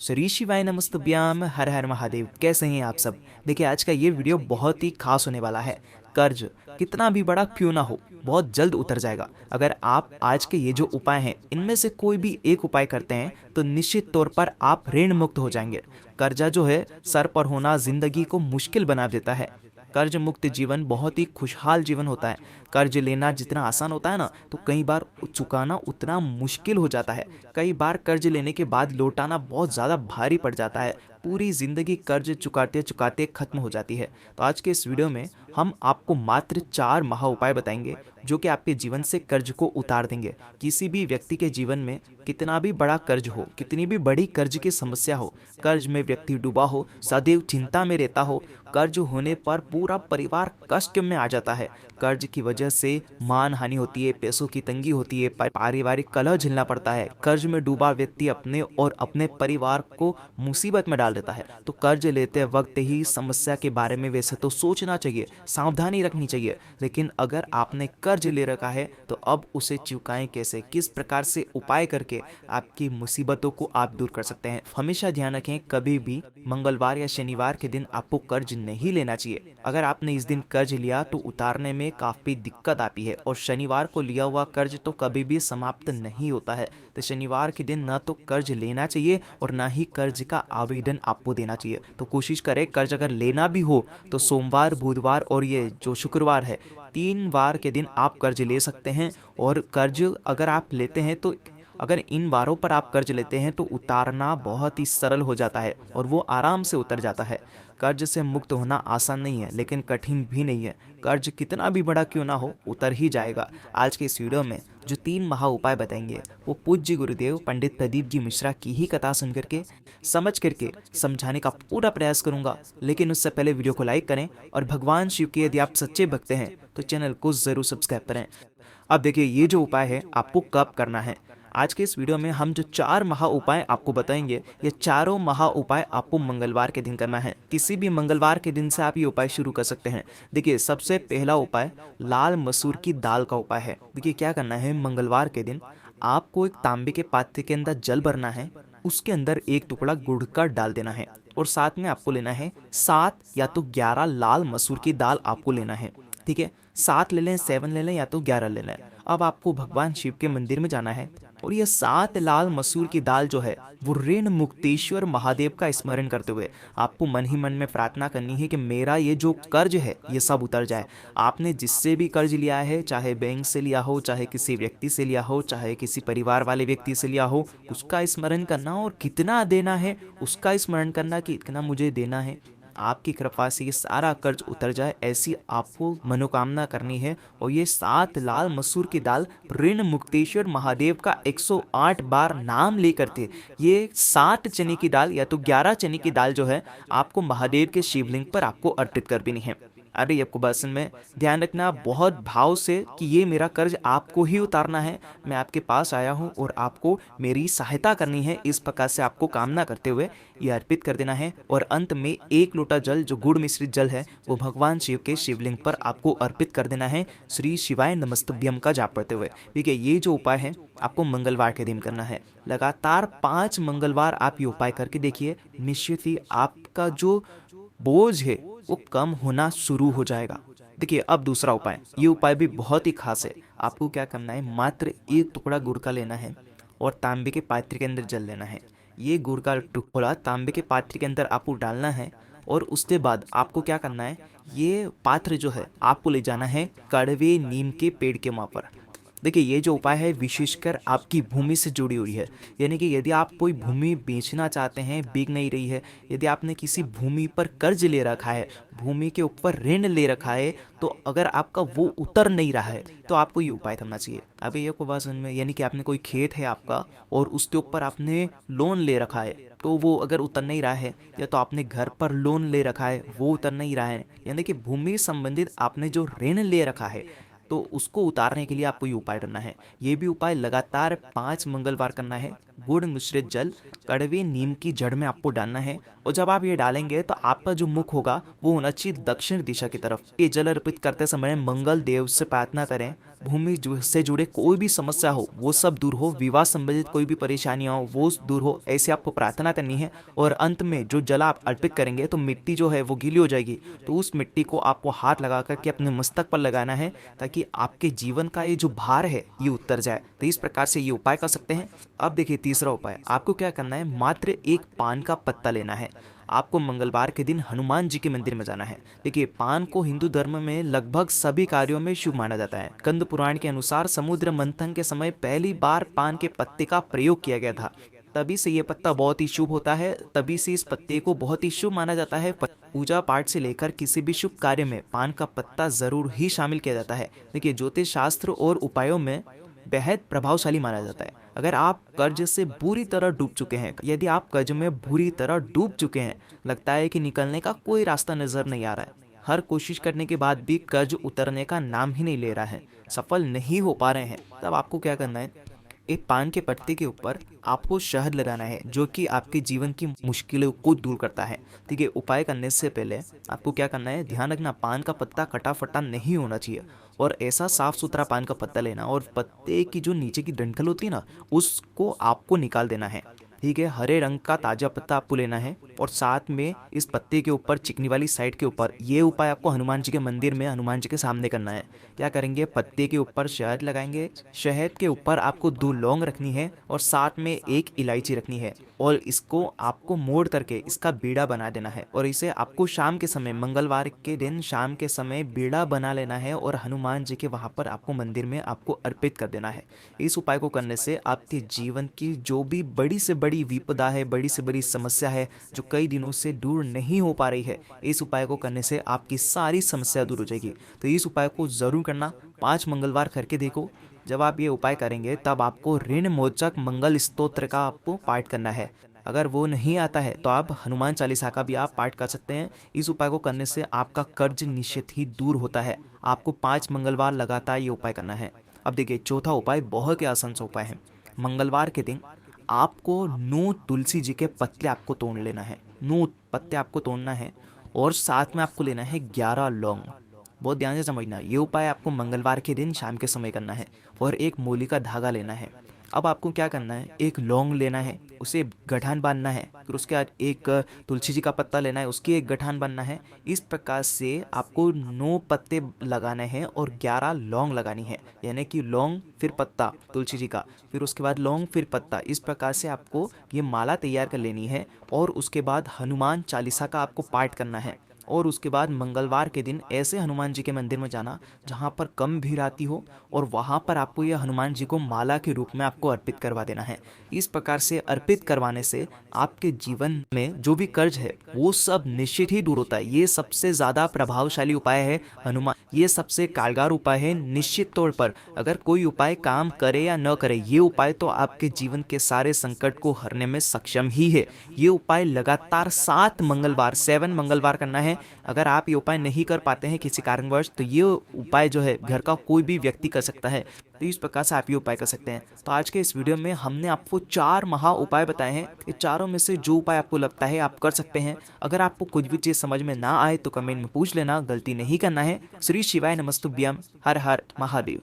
श्री शिवाय नमस्तुभ्याम, हर हर महादेव। कैसे हैं आप सब? देखिए, आज का ये वीडियो बहुत ही खास होने वाला है। कर्ज कितना भी बड़ा क्यों ना हो, बहुत जल्द उतर जाएगा। अगर आप आज के ये जो उपाय हैं इनमें से कोई भी एक उपाय करते हैं तो निश्चित तौर पर आप ऋण मुक्त हो जाएंगे। कर्जा जो है सर पर होना जिंदगी को मुश्किल बना देता है। कर्ज मुक्त जीवन बहुत ही खुशहाल जीवन होता है। कर्ज लेना जितना आसान होता है ना, तो कई बार चुकाना उतना मुश्किल हो जाता है। कई बार कर्ज लेने के बाद लौटाना बहुत ज़्यादा भारी पड़ जाता है। पूरी ज़िंदगी कर्ज चुकाते चुकाते ख़त्म हो जाती है। तो आज के इस वीडियो में हम आपको मात्र 4 महा उपाय बताएंगे जो कि आपके जीवन से कर्ज को उतार देंगे। किसी भी व्यक्ति के जीवन में कितना भी बड़ा कर्ज हो, कितनी भी बड़ी कर्ज की समस्या हो, कर्ज में व्यक्ति डूबा हो, सदैव चिंता में रहता हो, कर्ज होने पर पूरा परिवार कष्ट में आ जाता है। कर्ज की वजह से मान हानि होती है, पैसों की तंगी होती है, पारिवारिक कलह झेलना पड़ता है। कर्ज में डूबा व्यक्ति अपने और अपने परिवार को मुसीबत में डाल देता है। तो कर्ज लेते वक्त ही समस्या के बारे में वैसे तो सोचना चाहिए, सावधानी रखनी चाहिए, लेकिन अगर आपने कर्ज ले रखा है तो अब उसे चुकाएं कैसे, किस प्रकार से उपाय करके आपकी मुसीबतों को आप दूर कर सकते हैं। हमेशा ध्यान रखें, कभी भी मंगलवार या शनिवार के दिन आपको कर्ज नहीं लेना चाहिए। अगर आपने इस दिन कर्ज लिया तो उतारने में काफ़ी दिक्कत आती है, और शनिवार को लिया हुआ कर्ज तो कभी भी समाप्त नहीं होता है। तो शनिवार के दिन ना तो कर्ज लेना चाहिए और ना ही कर्ज का आवेदन आपको देना चाहिए। तो कोशिश करें, कर्ज अगर लेना भी हो तो सोमवार, बुधवार और ये जो शुक्रवार है, 3 बार के दिन आप कर्ज ले सकते हैं। और कर्ज अगर आप लेते हैं तो अगर इन बारों पर आप कर्ज लेते हैं तो उतारना बहुत ही सरल हो जाता है और वो आराम से उतर जाता है। कर्ज से मुक्त होना आसान नहीं है, लेकिन कठिन भी नहीं है। कर्ज कितना भी बड़ा क्यों ना हो, उतर ही जाएगा। आज के इस वीडियो में जो 3 महा उपाय बताएंगे वो पूज्य गुरुदेव पंडित प्रदीप जी मिश्रा की ही कथा सुन करके समझ करके समझाने का पूरा प्रयास करूंगा। लेकिन उससे पहले वीडियो को लाइक करें, और भगवान शिव के यदि आप सच्चे भक्त हैं तो चैनल को जरूर सब्सक्राइब करें। अब देखिए, ये जो उपाय है आपको कब करना है। आज के इस वीडियो में हम जो 4 महा उपाय आपको बताएंगे, ये चारों महा उपाय आपको मंगलवार के दिन करना है। किसी भी मंगलवार के दिन से आप ये उपाय शुरू कर सकते हैं। देखिए, सबसे पहला उपाय लाल मसूर की दाल का उपाय है। देखिए, क्या करना है, मंगलवार के दिन आपको एक तांबे के पात्र के अंदर जल भरना है, उसके अंदर एक टुकड़ा गुड़ का डाल देना है, और साथ में आपको लेना है 7 या तो 11 लाल मसूर की दाल आपको लेना है। ठीक है, 7 ले लें, 7 ले लें या तो 11 ले लें। अब आपको भगवान शिव के मंदिर में जाना है, और ये 7 लाल मसूर की दाल जो है वो ऋण मुक्तेश्वर महादेव का स्मरण करते हुए आपको मन ही मन में प्रार्थना करनी है कि मेरा ये जो कर्ज है ये सब उतर जाए। आपने जिससे भी कर्ज लिया है, चाहे बैंक से लिया हो, चाहे किसी व्यक्ति से लिया हो, चाहे किसी परिवार वाले व्यक्ति से लिया हो, उसका स्मरण करना और कितना देना है उसका स्मरण करना कि इतना मुझे देना है। आपकी कृपा से ये सारा कर्ज उतर जाए, ऐसी आपको मनोकामना करनी है। और ये 7 लाल मसूर की दाल ऋण मुक्तेश्वर महादेव का 108 बार नाम लेकर थे। ये 7 चने की दाल या तो 11 चने की दाल जो है आपको महादेव के शिवलिंग पर आपको अर्पित कर देनी है। अरे आपको बस में ध्यान रखना बहुत भाव से कि ये मेरा कर्ज आपको ही उतारना है। मैं आपके पास आया हूँ और आपको मेरी सहायता करनी है, इस प्रकार से आपको कामना करते हुए ये अर्पित कर देना है। और अंत में 1 लोटा जल जो गुड़ मिश्रित जल है वो भगवान शिव के शिवलिंग पर आपको अर्पित कर देना है, श्री शिवाय नमस्तुभ्यम का जाप करते हुए। ठीक है, ये जो उपाय है आपको मंगलवार के दिन करना है। लगातार 5 मंगलवार आप ये उपाय करके देखिए, निश्चित ही आपका जो बोझ है वो कम होना शुरू हो जाएगा। देखिए, अब दूसरा उपाय, ये उपाय भी बहुत ही खास है। आपको क्या करना है, मात्र 1 टुकड़ा गुड़ का लेना है और तांबे के पात्र के अंदर जल लेना है। ये गुड़ का टुकड़ा तांबे के पात्र के अंदर आपको डालना है, और उसके बाद आपको क्या करना है, ये पात्र जो है आपको ले जाना है कड़वे नीम के पेड़ के वहाँ पर। देखिए, ये जो उपाय है विशेषकर आपकी भूमि से जुड़ी हुई है। यानी कि यदि आप कोई भूमि बेचना चाहते हैं, बिक नहीं रही है, यदि आपने किसी भूमि पर कर्ज ले रखा है, भूमि के ऊपर ऋण ले रखा है, तो अगर आपका वो उतर नहीं रहा है तो आपको ये उपाय करना चाहिए। अभी ये को बात समझ में, यानी कि आपने कोई खेत है आपका और उसके ऊपर आपने लोन ले रखा है, तो वो अगर उतर नहीं रहा है, या तो आपने घर पर लोन ले रखा है वो उतर नहीं रहा है, यानी कि भूमि संबंधित आपने जो ऋण ले रखा है तो उसको उतारने के लिए आपको ये उपाय करना है। ये भी उपाय लगातार 5 मंगलवार करना है। गुड़ मिश्रित जल कड़वे नीम की जड़ में आपको डालना है, और जब आप ये डालेंगे तो आपका जो मुख होगा वो होना चाहिए दक्षिण दिशा की तरफ। ये जल अर्पित करते समय मंगल देव से प्रार्थना करें, भूमि से जुड़े कोई भी समस्या हो वो सब दूर हो, विवाह संबंधित कोई भी परेशानियां हो वो दूर हो, ऐसे आपको प्रार्थना करनी है। और अंत में जो जल आप अर्पित करेंगे तो मिट्टी जो है वो गीली हो जाएगी, तो उस मिट्टी को आपको हाथ लगा करके अपने मस्तक पर लगाना है ताकि आपके जीवन का ये जो भार है ये उतर जाए। तो इस प्रकार से ये उपाय कर सकते हैं। अब देखिए तीसरा उपाय, आपको क्या करना है, मात्र एक पान का पत्ता लेना है। आपको मंगलवार के दिन हनुमान जी के मंदिर में जाना है। देखिए पान को हिंदू धर्म में लगभग सभी कार्यों में शुभ माना जाता है। कंद पुराण के अनुसार समुद्र मंथन के समय पहली बार पान के पत्ते का प्रयोग किया गया था, तभी से ये पत्ता बहुत ही शुभ होता है, तभी से इस पत्ते को बहुत ही शुभ माना जाता है। पूजा पाठ से लेकर किसी भी शुभ कार्य में पान का पत्ता जरूर ही शामिल किया जाता है। देखिए ज्योतिष शास्त्र और उपायों में बेहद प्रभावशाली माना जाता है। अगर आप कर्ज से बुरी तरह डूब चुके हैं, यदि आप कर्ज में बुरी तरह डूब चुके हैं, लगता है कि निकलने का कोई रास्ता नजर नहीं आ रहा है, हर कोशिश करने के बाद भी कर्ज उतरने का नाम ही नहीं ले रहा है, सफल नहीं हो पा रहे हैं, तब आपको क्या करना है, एक पान के पत्ते के ऊपर आपको शहद लगाना है जो कि आपके जीवन की मुश्किलों को दूर करता है। ठीक है, उपाय करने से पहले आपको क्या करना है, ध्यान रखना पान का पत्ता कटा फटा नहीं होना चाहिए और ऐसा साफ सुथरा पान का पत्ता लेना और पत्ते की जो नीचे की डंठल होती है ना उसको आपको निकाल देना है। ठीक है, हरे रंग का ताजा पत्ता आपको लेना है और साथ में इस पत्ते के ऊपर चिकनी वाली साइड के ऊपर ये उपाय आपको हनुमान जी के मंदिर में हनुमान जी के सामने करना है। क्या करेंगे, पत्ते के ऊपर शहद लगाएंगे, शहद के ऊपर आपको 2 लौंग रखनी है और साथ में 1 इलायची रखनी है और इसको आपको मोड़ करके इसका बीड़ा बना देना है और इसे आपको शाम के समय, मंगलवार के दिन शाम के समय बीड़ा बना लेना है और हनुमान जी के वहाँ पर आपको मंदिर में आपको अर्पित कर देना है। इस उपाय को करने से आपके जीवन की जो भी बड़ी से बड़ी विपदा है, बड़ी से बड़ी समस्या है जो कई दिनों से दूर नहीं हो पा रही है, इस उपाय को करने से आपकी सारी समस्या दूर हो जाएगी। तो इस उपाय को जरूर करना, 5 मंगलवार करके देखो। जब आप ये उपाय करेंगे तब आपको ऋण मोचक मंगल स्तोत्र का आपको पाठ करना है। अगर वो नहीं आता है तो आप हनुमान चालीसा का भी आप पाठ कर सकते हैं। इस उपाय को करने से आपका कर्ज निश्चित ही दूर होता है। आपको 5 मंगलवार लगातार ये उपाय करना है। अब देखिए चौथा उपाय बहुत ही आसान सा उपाय है। मंगलवार के दिन आपको 9 तुलसी जी के पत्ते आपको तोड़ लेना है, 9 पत्ते आपको तोड़ना है और साथ में आपको लेना है 11 लौंग। बहुत ध्यान से समझना, ये उपाय आपको मंगलवार के दिन शाम के समय करना है और एक मूली का धागा लेना है। अब आपको क्या करना है, एक लौंग लेना है, उसे गठान बांधना है, फिर उसके बाद एक तुलसी जी का पत्ता लेना है, उसकी एक गठान बांधना है। इस प्रकार से आपको 9 पत्ते लगाने हैं और 11 लौंग लगानी है, यानी कि लौंग फिर पत्ता तुलसी जी का, फिर उसके बाद लौंग फिर पत्ता। इस प्रकार से आपको ये माला तैयार कर लेनी है और उसके बाद हनुमान चालीसा का आपको पाठ करना है और उसके बाद मंगलवार के दिन ऐसे हनुमान जी के मंदिर में जाना जहाँ पर कम भीड़ आती हो और वहाँ पर आपको यह हनुमान जी को माला के रूप में आपको अर्पित करवा देना है। इस प्रकार से अर्पित करवाने से आपके जीवन में जो भी कर्ज है वो सब निश्चित ही दूर होता है। ये सबसे ज़्यादा प्रभावशाली उपाय है हनुमान, ये सबसे कारगर उपाय है। निश्चित तौर पर अगर कोई उपाय काम करे या न करे, ये उपाय तो आपके जीवन के सारे संकट को हरने में सक्षम ही है। ये उपाय लगातार 7 मंगलवार करना है। अगर आप ये उपाय नहीं कर पाते हैं किसी कारणवश, तो ये उपाय जो है घर का कोई भी व्यक्ति कर सकता है। तो इस प्रकार से आप ये उपाय कर सकते हैं। तो आज के इस वीडियो में हमने आपको 4 महा उपाय बताए हैं। ये चारों में से जो उपाय आपको लगता है आप कर सकते हैं। अगर आपको कुछ भी चीज़ समझ में ना आए तो कमेंट में पूछ लेना, गलती नहीं करना है। श्री शिवाय नमस्तुभ्यम, हर हर महादेव।